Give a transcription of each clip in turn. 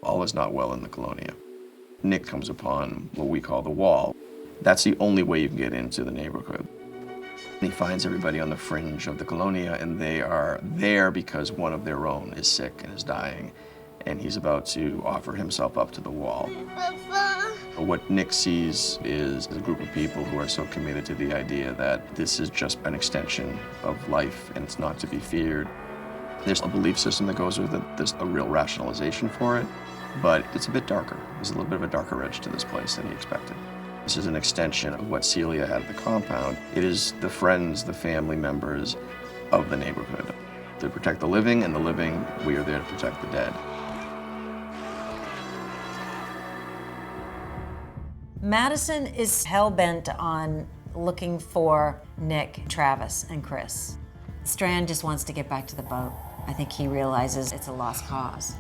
All is not well in the Colonia. Nick comes upon what we call the Wall. That's the only way you can get into the neighborhood. He finds everybody on the fringe of the Colonia, and they are there because one of their own is sick and is dying, and he's about to offer himself up to the Wall. Papa. What Nick sees is a group of people who are so committed to the idea that this is just an extension of life and it's not to be feared. There's a belief system that goes with it. There's a real rationalization for it, but it's a bit darker. There's a little bit of a darker edge to this place than he expected. This is an extension of what Celia had at the compound. It is the friends, the family members of the neighborhood. They protect the living, and the living, we are there to protect the dead. Madison is hell-bent on looking for Nick, Travis, and Chris. Strand just wants to get back to the boat. I think he realizes it's a lost cause.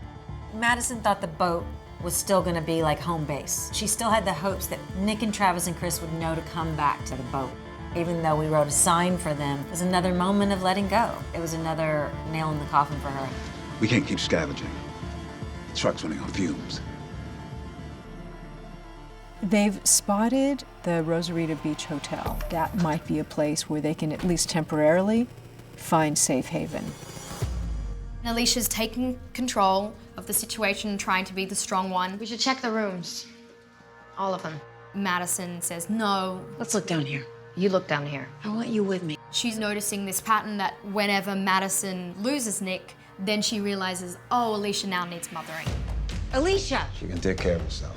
Madison thought the boat was still gonna be like home base. She still had the hopes that Nick and Travis and Chris would know to come back to the boat. Even though we wrote a sign for them, it was another moment of letting go. It was another nail in the coffin for her. We can't keep scavenging. The truck's running on fumes. They've spotted the Rosarita Beach Hotel. That might be a place where they can at least temporarily find safe haven. Alicia's taking control of the situation, trying to be the strong one. We should check the rooms. All of them. Madison says no. Let's look down here. You look down here. I want you with me. She's noticing this pattern that whenever Madison loses Nick, then she realizes, oh, Alicia now needs mothering. Alicia! She can take care of herself.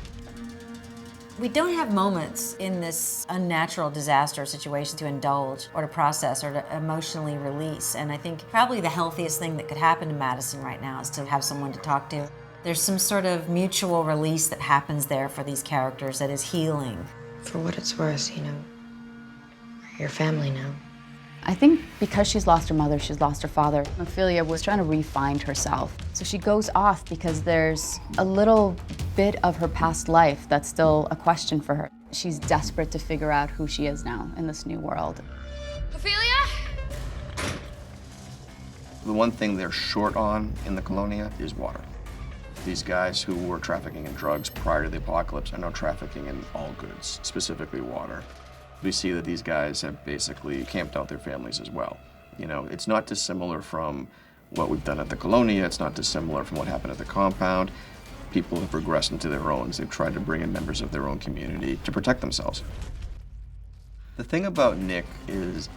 We don't have moments in this unnatural disaster situation to indulge or to process or to emotionally release. And I think probably the healthiest thing that could happen to Madison right now is to have someone to talk to. There's some sort of mutual release that happens there for these characters that is healing. For what it's worth, you know, we're your family now. I think because she's lost her mother, she's lost her father, Ophelia was trying to re-find herself. So she goes off because there's a little bit of her past life that's still a question for her. She's desperate to figure out who she is now in this new world. Ophelia? The one thing they're short on in the Colonia is water. These guys who were trafficking in drugs prior to the apocalypse are now trafficking in all goods, specifically water. We see that these guys have basically camped out their families as well. You know, it's not dissimilar from what we've done at the Colonia. It's not dissimilar from what happened at the compound. People have regressed into their own. They've tried to bring in members of their own community to protect themselves. The thing about Nick is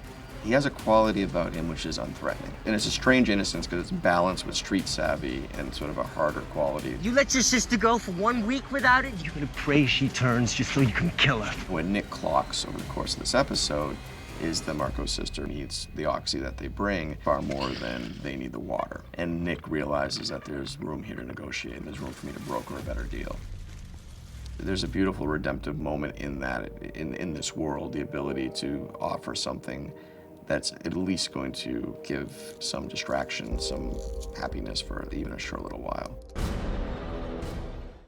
he has a quality about him which is unthreatening. And it's a strange innocence because it's balanced with street savvy and sort of a harder quality. You let your sister go for 1 week without it? You're gonna pray she turns just so you can kill her. What Nick clocks over the course of this episode is that Marco's sister needs the oxy that they bring far more than they need the water. And Nick realizes that there's room here to negotiate, and there's room for me to broker a better deal. There's a beautiful redemptive moment in that, in this world, the ability to offer something that's at least going to give some distraction, some happiness for even a short little while.